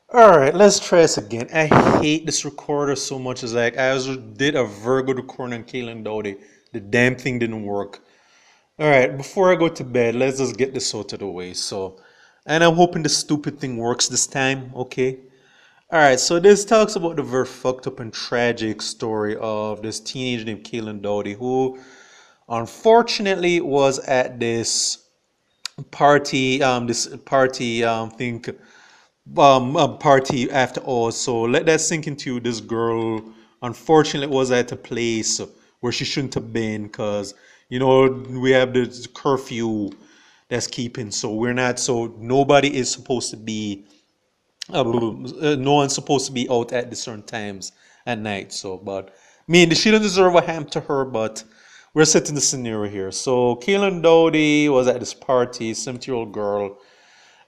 All right, let's try this again. I hate this recorder so much. It's like I was did a very good recording on Kaylan Dowdie. The damn thing didn't work. All right, before I go to bed, let's just get this out of the way. And I'm hoping the stupid thing works this time. Okay. All right, so this talks about the very fucked up and tragic story of this teenager named Kaylan Dowdie, who unfortunately was at this party, think a party after all. So let that sink into you. This girl, unfortunately, was at a place where she shouldn't have been because we have the curfew that's keeping. So we're not. So nobody is supposed to be. No one's supposed to be out at the certain times at night. So, but I mean, she doesn't deserve what happened to her, but we're setting the scenario here. So, Kaylan Dowdie was at this party, 70-year-old girl,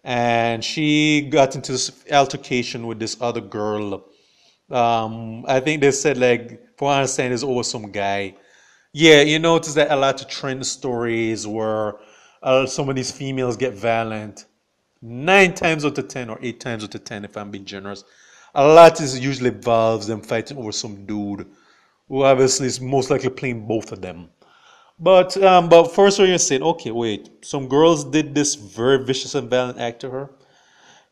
and she got into this altercation with this other girl. I think they said, like, from what I understand, is over some guy. Yeah, you notice that a lot of trend stories where some of these females get violent. 9 times out of 10 or 8 times out of 10, if I'm being generous, a lot is usually involves them fighting over some dude who obviously is most likely playing both of them. But first, when you're saying, okay, wait, some girls did this very vicious and violent act to her.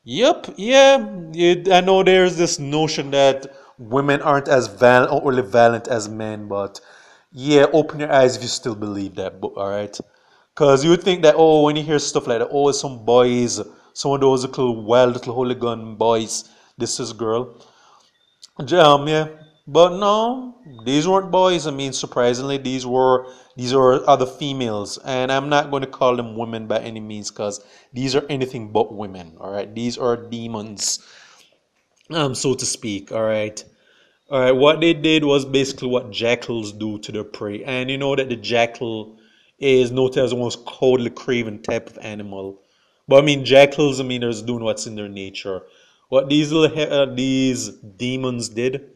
Yep, yeah, I know there's this notion that women aren't as violent or really violent as men, but yeah, open your eyes if you still believe that. All right, because you would think that when you hear stuff like that, it's some boys, some of those little wild little hooligan boys. This is girl. Yeah, but no, these weren't boys. I mean, surprisingly, these are other females, and I'm not going to call them women by any means, because these are anything but women. All right, these are demons, so to speak. All right. What they did was basically what jackals do to their prey, and you know that the jackal is noted as the most coldly craven type of animal. But I mean, jackals, I mean, they're just doing what's in their nature. What these demons did,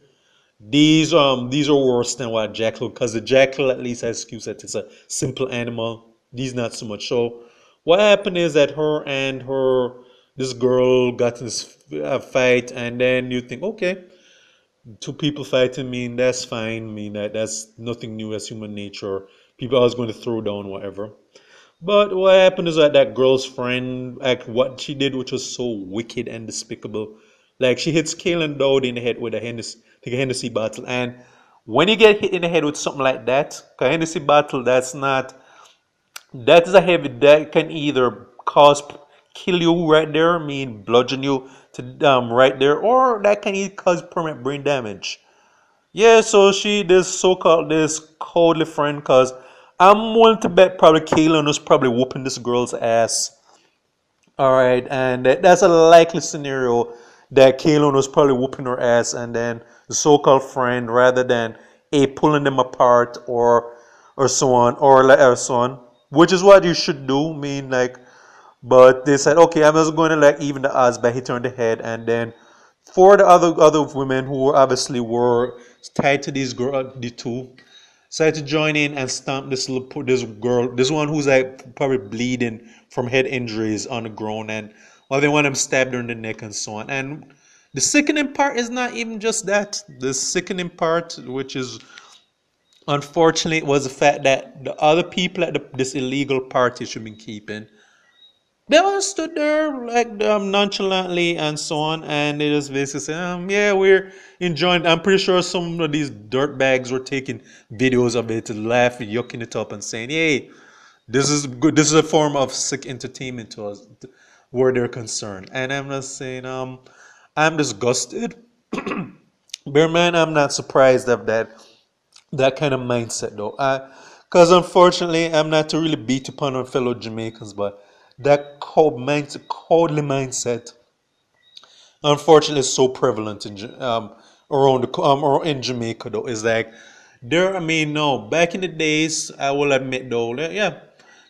these are worse than what a jackal, because the jackal at least has excuse that it's a simple animal. These not so much. So what happened is that her and this girl got in this fight, and then you think, okay, two people fighting, I mean, that's fine. I mean, that's nothing new as human nature. People are always going to throw down whatever. But what happened is that girl's friend, like what she did, which was so wicked and despicable, like she hits Kaylan Dowd in the head with a Hennessy bottle. And when you get hit in the head with something like that, a Hennessy bottle, that is a heavy, that can either kill you right there, I mean, bludgeon you to right there, or that can either cause permanent brain damage. Yeah, so this so-called this cowardly friend, cause I'm willing to bet probably Kaylan was probably whooping this girl's ass. All right, and that's a likely scenario that Kaylan was probably whooping her ass, and then the so-called friend, rather than pulling them apart or so on or so on, which is what you should do. I mean, like, but they said, okay, I'm just going to like even the odds by hitting her on the head, and then for the other women who were tied to these girl, the two, decided to join in and stomp this girl, this one who's like probably bleeding from head injuries on the ground, and they want them stabbed her in the neck and so on. And the sickening part is not even just that. The sickening part, which is unfortunately, was the fact that the other people at this illegal party should be keeping, they all stood there like nonchalantly and so on, and they just basically said, "Yeah, we're enjoying." I'm pretty sure some of these dirtbags were taking videos of it, laughing, yucking it up, and saying, "Hey, this is good. This is a form of sick entertainment to us, where they're concerned." And I'm not saying, I'm disgusted. Bear man, I'm not surprised of that kind of mindset though. Because unfortunately, I'm not to really beat upon our fellow Jamaicans, but that cowardly mindset, unfortunately, is so prevalent around or in Jamaica though. Is like there. I mean, no. Back in the days, I will admit though, yeah,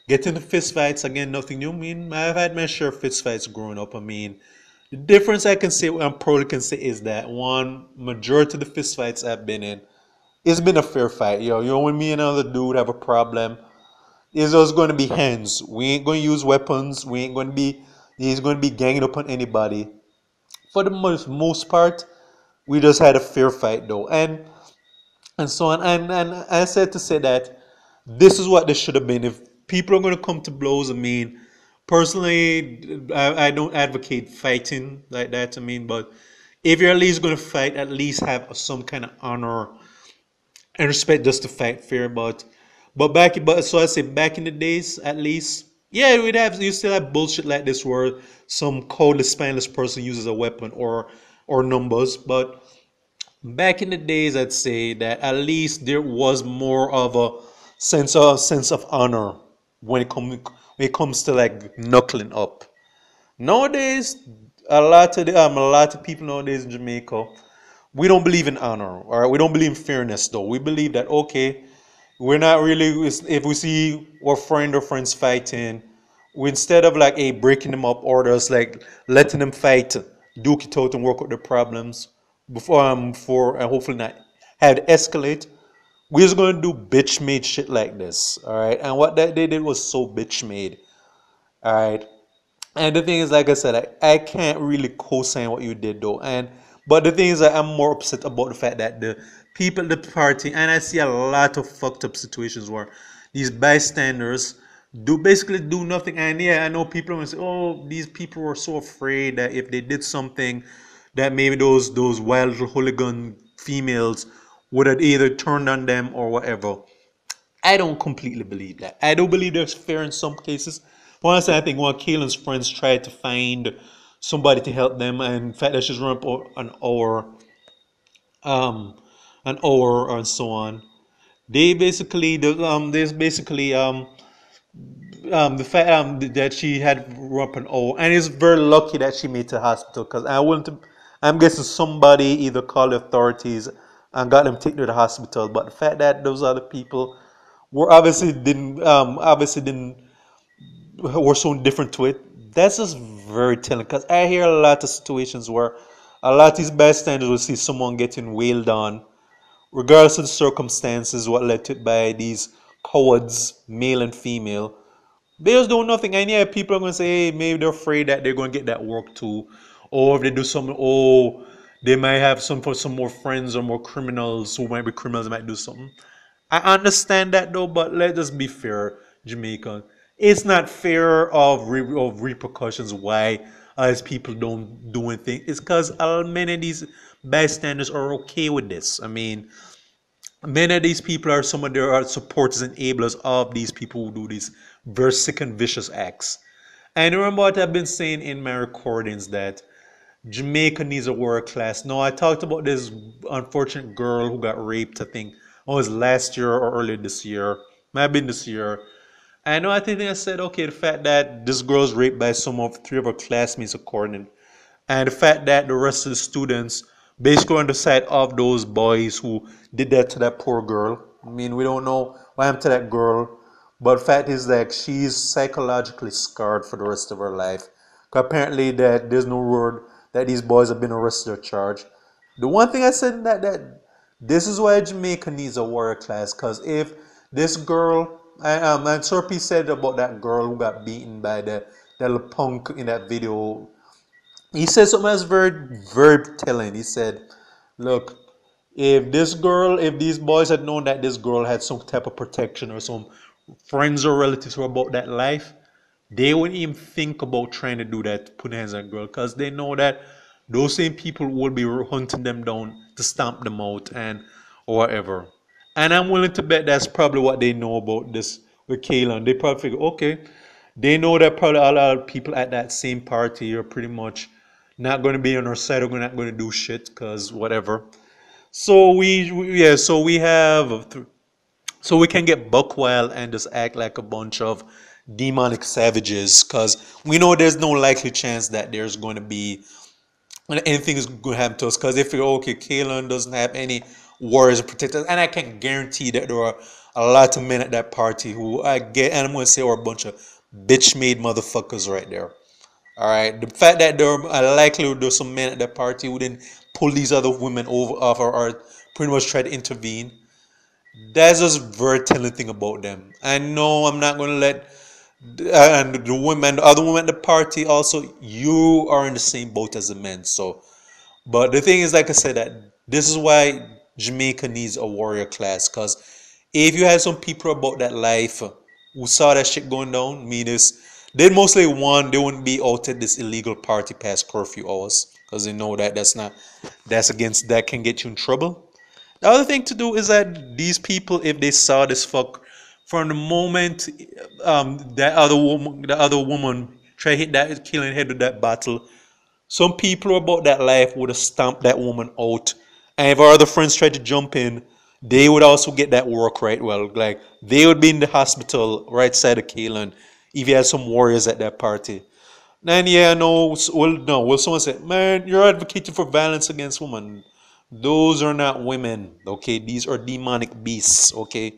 getting the fist fights again, nothing new. I mean, I've had my share of fist fights growing up. I mean, the difference I can say, I probably can say, is that one majority of the fist fights I've been in, it's been a fair fight. When me and another dude have a problem, it's just going to be hands. We ain't going to use weapons. We ain't going to be. He's going to be ganging up on anybody. for the most part, we just had a fair fight though, and so on. And I said to say that this is what this should have been. If people are going to come to blows, I mean, personally, I don't advocate fighting like that. I mean, but if you're at least going to fight, at least have some kind of honor and respect just to fight fair. But so I say back in the days, at least, yeah, we'd have you still have bullshit like this where some codeless, spineless person uses a weapon or numbers, but back in the days, I'd say that at least there was more of a sense of honor when it comes to like knuckling up. Nowadays, a lot of people nowadays in Jamaica, we don't believe in honor, all right? We don't believe in fairness, though. We believe that okay, we're not really if we see our friend or friends fighting, we instead of like breaking them up or just like letting them fight, duke it out and work out their problems before and hopefully not have it escalate. We're just gonna do bitch made shit like this, all right? And what that they did was so bitch made, all right? And the thing is, like I said, I can't really co-sign what you did though. But the thing is that I'm more upset about the fact that the people at the party, and I see a lot of fucked up situations where these bystanders basically do nothing. And yeah, I know people are gonna say, oh, these people were so afraid that if they did something, that maybe those wild hooligan females would have either turned on them or whatever. I don't completely believe that. I do believe there's fair in some cases. For instance, I think one of Kaylan's friends tried to find somebody to help them, and in fact, that's just run up um, an hour and so on. There's basically the fact that she had run up an hour, and it's very lucky that she made it to the hospital because I wouldn't. I'm guessing somebody either called the authorities and got them taken to the hospital. But the fact that those other people were obviously didn't were so different to it. That's just very telling because I hear a lot of situations where a lot of these bystanders will see someone getting wailed on, regardless of the circumstances, what led to it by these cowards, male and female. They just do nothing, and yeah, people are gonna say, hey, maybe they're afraid that they're gonna get that work too, or if they do something, oh, they might have some more friends or more criminals who might be criminals might do something. I understand that though, but let us be fair, Jamaica. It's not fair of repercussions why us people don't do anything. It's because many of these bystanders are okay with this. I mean, many of these people are some of their supporters and enablers of these people who do these very sick and vicious acts. And remember what I've been saying in my recordings that Jamaica needs a world class. No, I talked about this unfortunate girl who got raped, I think it was last year or earlier this year. Might have been this year. I know I think I said, okay, the fact that this girl was raped by some of three of her classmates according and the fact that the rest of the students basically on the side of those boys who did that to that poor girl. I mean, we don't know what happened to that girl, but the fact is that she's psychologically scarred for the rest of her life. 'Cause apparently that there's no word that these boys have been arrested or charged. The one thing I said that this is why Jamaica needs a warrior class. Because if this girl, and Sir P said about that girl who got beaten by the little punk in that video. He said something that's very, very telling. He said, look, if these boys had known that this girl had some type of protection or some friends or relatives who were about that life, they wouldn't even think about trying to do that, put hands on a girl, because they know that those same people will be hunting them down to stamp them out and or whatever. And I'm willing to bet that's probably what they know about this with Kaylan. They probably figure, okay, they know that probably a lot of people at that same party are pretty much not going to be on our side or not going to do shit because whatever. So yeah, so we can get buck wild and just act like a bunch of demonic savages because we know there's no likely chance that there's going to be anything is going to happen to us because if you're okay, Kaylan doesn't have any warriors and protectors, and I can guarantee that there are a lot of men at that party who I get, and I'm going to say are a bunch of bitch made motherfuckers right there. All right, the fact that there are likely there's some men at that party who didn't pull these other women over off or pretty much try to intervene. That's just very telling thing about them. I know I'm not gonna let And the women, the other women at the party also, you are in the same boat as the men. So, but the thing is, like I said, that this is why Jamaica needs a warrior class. Because if you had some people about that life who saw that shit going down, mean is they mostly one, they wouldn't be out at this illegal party past curfew hours because they know that that's against that can get you in trouble. The other thing to do is that these people, if they saw this fuck from the moment the other woman try to hit that killing head with that bottle, some people about that life would have stomped that woman out. And if our other friends tried to jump in, they would also get that work right well. Like they would be in the hospital right side of Kaylan if you had some warriors at that party. And yeah, no, well, no. Well, someone said, man, you're advocating for violence against women. Those are not women, okay? These are demonic beasts, okay?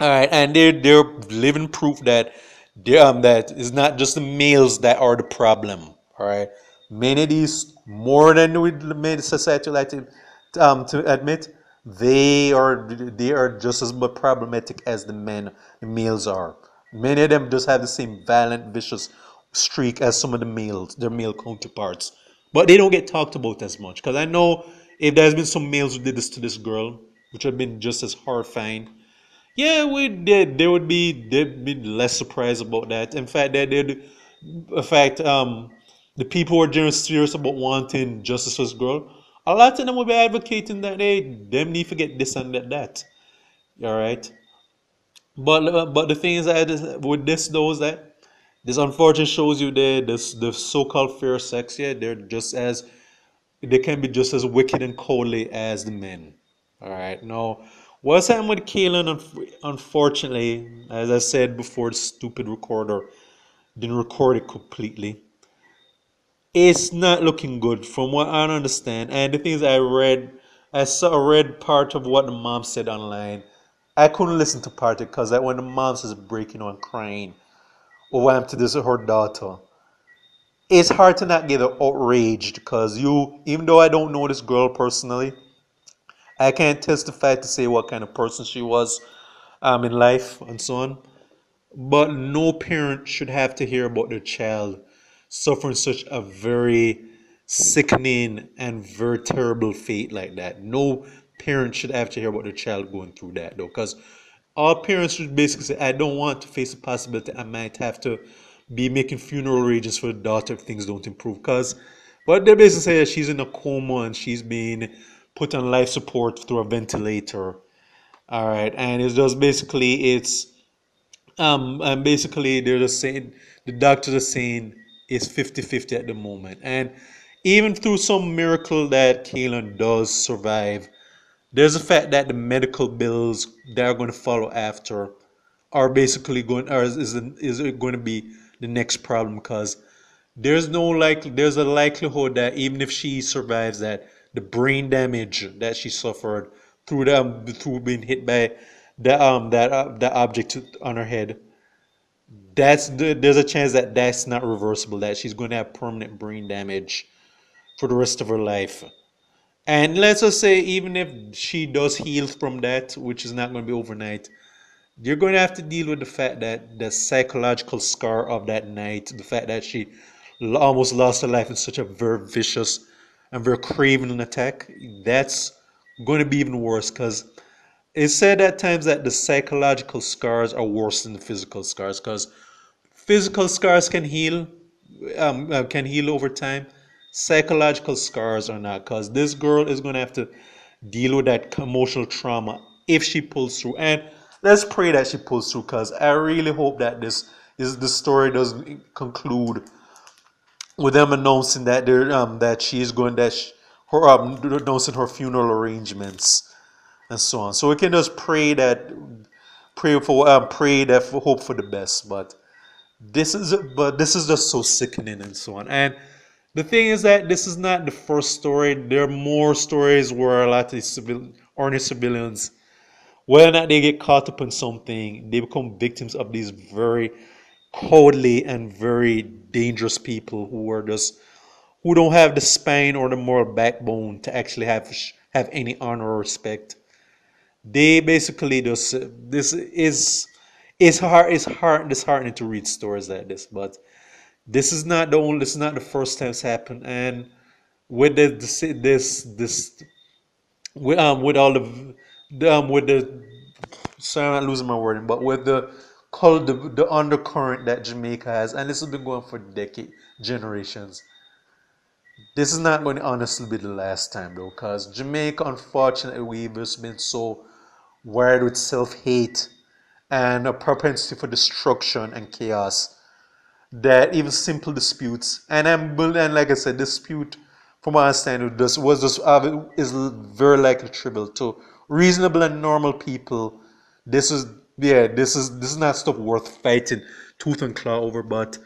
All right, and they're living proof that that it's not just the males that are the problem. All right, many of these more than we made society like to admit, they are just as much problematic as the males are. Many of them just have the same violent, vicious streak as some of the males, their male counterparts, but they don't get talked about as much. Because I know if there's been some males who did this to this girl, which have been just as horrifying, yeah, we did. They'd be less surprised about that. In fact, the people who are generally serious about wanting justice for this girl, a lot of them will be advocating that them need to get this and that. All right, but the thing is that with this though is that this unfortunately shows you the so-called fair sex. Yeah, they can be just as wicked and coldly as the men. All right. Now, what's happened with Kaylan? Unfortunately, as I said before, the stupid recorder didn't record it completely. It's not looking good from what I understand. And the things I read part of what the mom said online. I couldn't listen to part of it because when the mom says breaking on crying or what happened to this her daughter, it's hard to not get outraged because even though I don't know this girl personally, I can't testify to say what kind of person she was in life and so on. But no parent should have to hear about their child suffering such a very sickening and very terrible fate like that. No parent should have to hear about their child going through that though, because all parents should basically say, I don't want to face the possibility I might have to be making funeral arrangements for the daughter if things don't improve. Because what they basically say is she's in a coma and she's being put on life support through a ventilator. All right, and it's just basically and basically they're just saying the doctors are saying it's 50-50 at the moment. And even through some miracle that Kaylan does survive, there's the fact that the medical bills that are going to follow after are basically going or is it going to be the next problem because there's a likelihood that even if she survives that the brain damage that she suffered through being hit by that object on her head, there's a chance that that's not reversible, that she's going to have permanent brain damage for the rest of her life. And let's just say even if she does heal from that, which is not going to be overnight, you're going to have to deal with the fact that the psychological scar of that night, the fact that she almost lost her life in such a very vicious and very craven attack, that's going to be even worse because it's said at times that the psychological scars are worse than the physical scars because physical scars can heal over time. Psychological scars are not because this girl is going to have to deal with that emotional trauma if she pulls through. And let's pray that she pulls through because I really hope that the story doesn't conclude with them announcing that that she's going that her announcing her funeral arrangements and so on. So we can just pray that for hope for the best. But this is just so sickening and so on. And the thing is that this is not the first story. There are more stories where a lot of ordinary civilians, whether or not they get caught up in something, they become victims of these very cowardly and very dangerous people who don't have the spine or the moral backbone to actually have any honor or respect. They basically just this is It's disheartening to read stories like this, but this is not the first time it's happened. And with this with all with the sorry, I'm not losing my wording, but with the undercurrent that Jamaica has, and this has been going for generations. This is not going to honestly be the last time though, because Jamaica, unfortunately, we've just been so wired with self-hate and a propensity for destruction and chaos that even simple disputes and like I said, dispute from my understanding is very likely trivial to reasonable and normal people. This is this is not stuff worth fighting tooth and claw over. But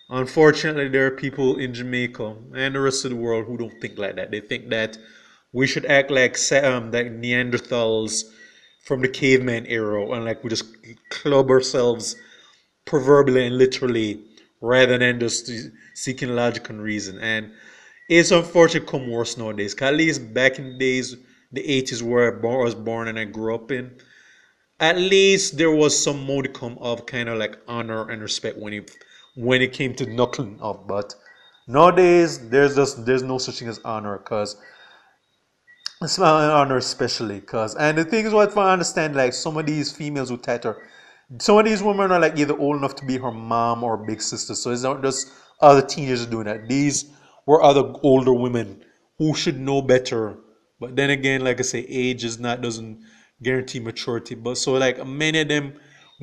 unfortunately, there are people in Jamaica and the rest of the world who don't think like that. They think that we should act like Neanderthals from the caveman era, and like we just club ourselves proverbially and literally rather than just seeking logic and reason. And it's unfortunately come worse nowadays. 'Cause at least back in the days, the 80s where I was born and I grew up in, at least there was some modicum of kind of like honor and respect when it came to knuckling up. But nowadays, there's no such thing as honor because it's not an honor especially because and the thing is what I understand like some of these females who tattoo some of these women are like either old enough to be her mom or big sister. So it's not just other teenagers doing that. These were other older women who should know better. But then again, like I say, age is not doesn't guarantee maturity. But so like many of them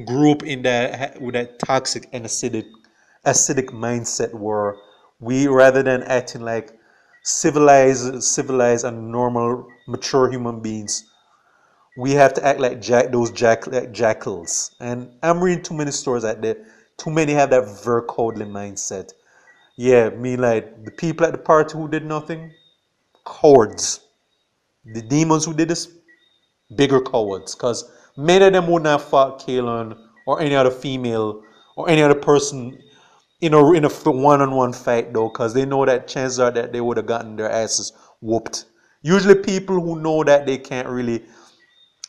grew up in that with that toxic and acidic mindset where we rather than acting like civilized and normal mature human beings we have to act like jackals. And I'm reading too many stories out there. Too many have that very cowardly mindset. Yeah, me like the people at the party who did nothing, cowards. The demons who did this, bigger cowards. Because many of them would not fought Kaylan or any other female or any other person in a one-on-one fight though, because they know that chances are that they would have gotten their asses whooped. Usually, people who know that they can't really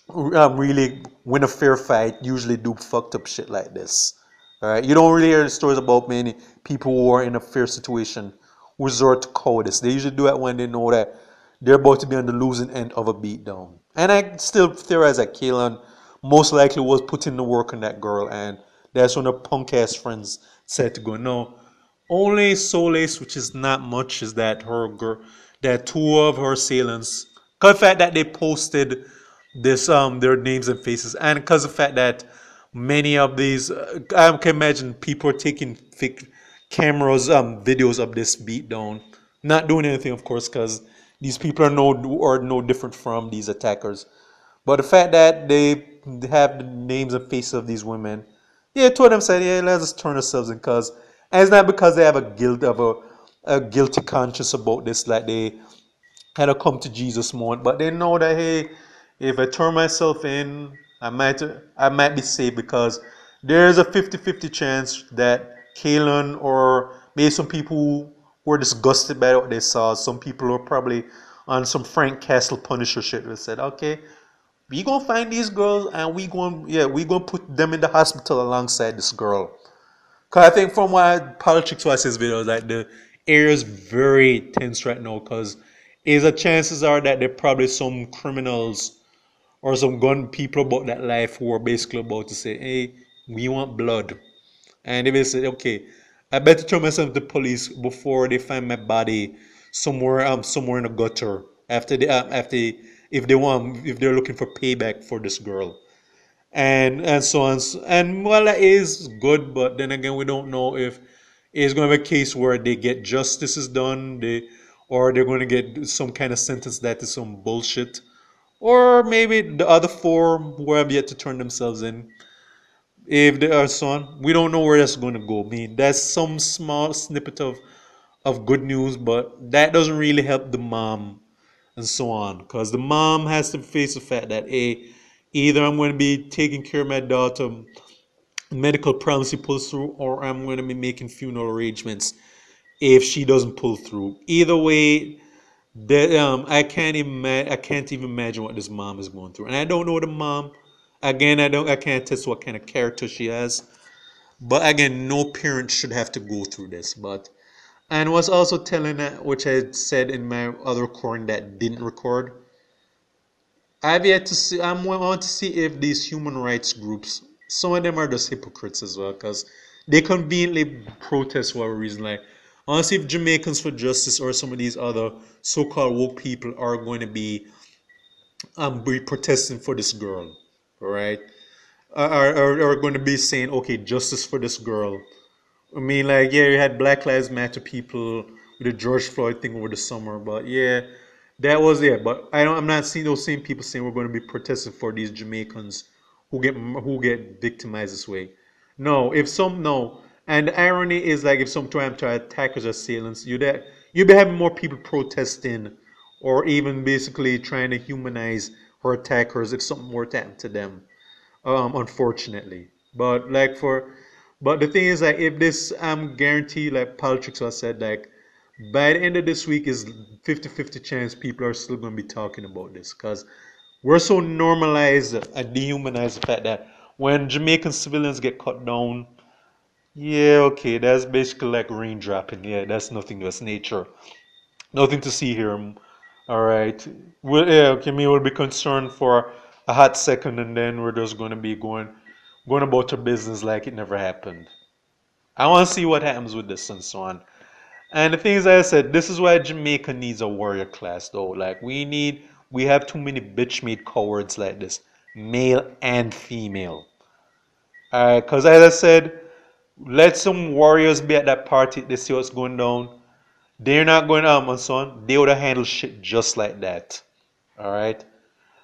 win a fair fight usually do fucked up shit like this. All right, you don't really hear stories about many people who are in a fair situation who resort to cowardice. They usually do it when they know that they're about to be on the losing end of a beatdown. And I still theorize that Kaylan most likely was putting the work on that girl, and that's when her punk ass friends said to go. No, only solace, which is not much, is that that two of her assailants, because the fact that they posted this their names and faces, and because of the fact that many of these, I can imagine people are taking fake cameras, videos of this beatdown, not doing anything, of course, because these people are no different from these attackers. But the fact that they have the names and faces of these women, yeah, two of them said, yeah, let's just turn ourselves in, because and it's not because they have a guilty conscience about this, like they had a come to Jesus moment, but they know that hey, if I turn myself in, I might be safe because there's a 50-50 chance that Kaylan or maybe some people who were disgusted by what they saw, some people are probably on some Frank Castle Punisher shit that said, okay, we gonna find these girls and we gonna put them in the hospital alongside this girl. Cause I think from what politics watch this video, like the area is very tense right now. Cause is the chances are that there probably some criminals or some gun people about that life who are basically about to say, "Hey, we want blood," and they will say, "Okay, I better turn myself to the police before they find my body somewhere in a gutter after if they're looking for payback for this girl." And so on. And well, that is good, but then again, we don't know if it's going to be a case where they get justice is done, or they're going to get some kind of sentence that is some bullshit, or maybe the other four who have yet to turn themselves in, if they are so on. We don't know where that's going to go. I mean, that's some small snippet of good news, but that doesn't really help the mom and so on. Because the mom has to face the fact that, A, either I'm going to be taking care of my daughter, medical problems she pulls through, or I'm going to be making funeral arrangements if she doesn't pull through. Either way, I can't even imagine what this mom is going through. And I don't know the mom. Again, I can't test what kind of character she has. But again, no parent should have to go through this. But and was also telling that, which I said in my other recording that didn't record. I've yet to see. I want to see if these human rights groups, some of them are just hypocrites as well, because they conveniently protest for a reason. Like, I want to see if Jamaicans for Justice or some of these other so-called woke people are going to be protesting for this girl, all right? Are going to be saying, okay, justice for this girl. I mean, like, yeah, you had Black Lives Matter people with the George Floyd thing over the summer, but yeah, that was it. But I'm not seeing those same people saying we're going to be protesting for these Jamaicans who get victimized this way. No. And the irony is, like, if some try to attack us as assailants, you'd be having more people protesting, or even basically trying to humanize her attackers if something were to happen to them, unfortunately. But the thing is, like, if this, I'm guaranteed, like Patrick has said, like, by the end of this week is 50-50 chance people are still going to be talking about this, because we're so normalized and dehumanized the fact that when Jamaican civilians get cut down, yeah, okay, that's basically like rain dropping. Yeah, that's nothing, that's nature. Nothing to see here. All right. Yeah, okay, me will be concerned for a hot second, and then we're just going to be going about our business like it never happened. I want to see what happens with this and so on. And the thing is, I said, this is why Jamaica needs a warrior class, though. Like, we have too many bitch-made cowards like this, male and female. Alright, because as I said, let some warriors be at that party. They see what's going down. They're not going on, my son. They would have handled shit just like that. Alright?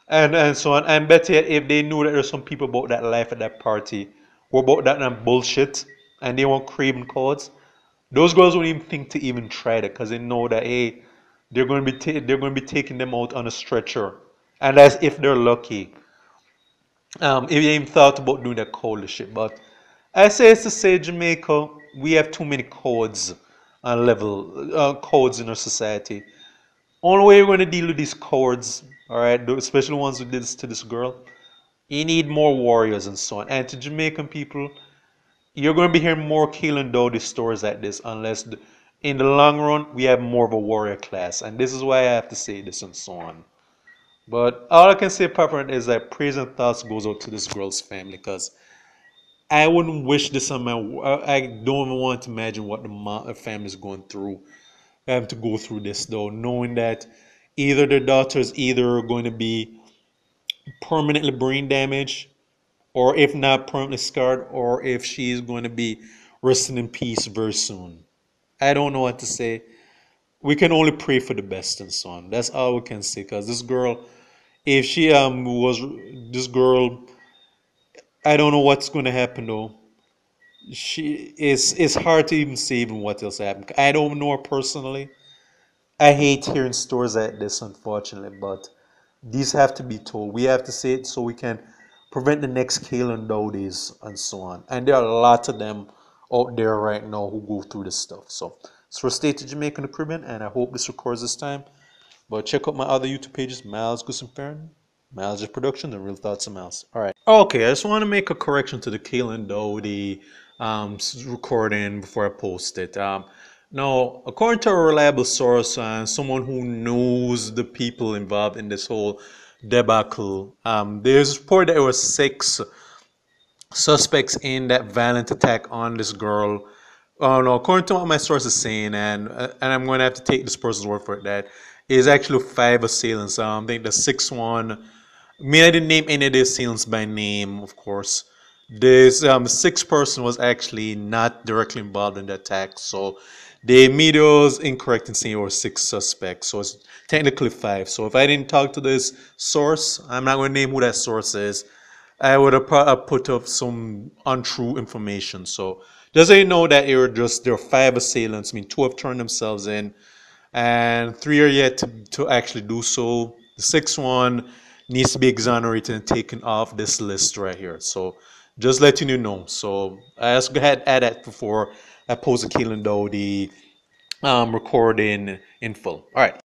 And so on. And better yet, if they knew that there's some people about that life at that party, or about that bullshit, and they want craving codes, those girls won't even think to even try that, because they know that, hey, they're going to be taking them out on a stretcher, and that's if they're lucky. If they even thought about doing that cold shit, but I say it's to say, Jamaica, we have too many codes on level codes in our society. Only way you're going to deal with these codes, all right, especially ones who did this to this girl, you need more warriors and so on. And to Jamaican people, you're going to be hearing more Kaylan Dowdie stories like this, unless in the long run we have more of a warrior class. And this is why I have to say this and so on. But all I can say apart from it is that praise and thoughts goes out to this girl's family, because I wouldn't wish this on my. I don't even want to imagine what the family is going through. Having to go through this though, knowing that either their daughter is either going to be permanently brain damaged, or if not permanently scarred, or if she is going to be resting in peace very soon. I don't know what to say. We can only pray for the best and so on. That's all we can say. Because this girl, if she was this girl, I don't know what's going to happen though. She is. It's hard to even say even what else happened. I don't know her personally. I hate hearing stories like this, unfortunately, but these have to be told. We have to say it so we can prevent the next Kaylan Dowdies and so on. And there are lots of them out there right now who go through this stuff. So it's for State of Jamaica in the Caribbean, and I hope this records this time. But check out my other YouTube pages, Miles Goose and Farron, Miles J Productions, and Real Thoughts of Miles. All right. Okay, I just want to make a correction to the Kaylan Dowdie recording before I post it. Now, according to a reliable source and someone who knows the people involved in this whole debacle, there's reported that there were 6 suspects in that violent attack on this girl. Oh no, according to what my source is saying, and I'm going to have to take this person's word for it, that is actually 5 assailants. I think the sixth one. I mean, I didn't name any of the assailants by name, of course. This sixth person was actually not directly involved in the attack, so the media was incorrect in saying there were 6 suspects. So it's technically 5. So if I didn't talk to this source, I'm not going to name who that source is. I would have put up some untrue information. So just so you know that there are 5 assailants. I mean, 2 have turned themselves in, and 3 are yet to actually do so. The sixth one needs to be exonerated and taken off this list right here. So just letting you know. So I just go ahead and add that before I post a Kaylan Dowdie recording in full. All right.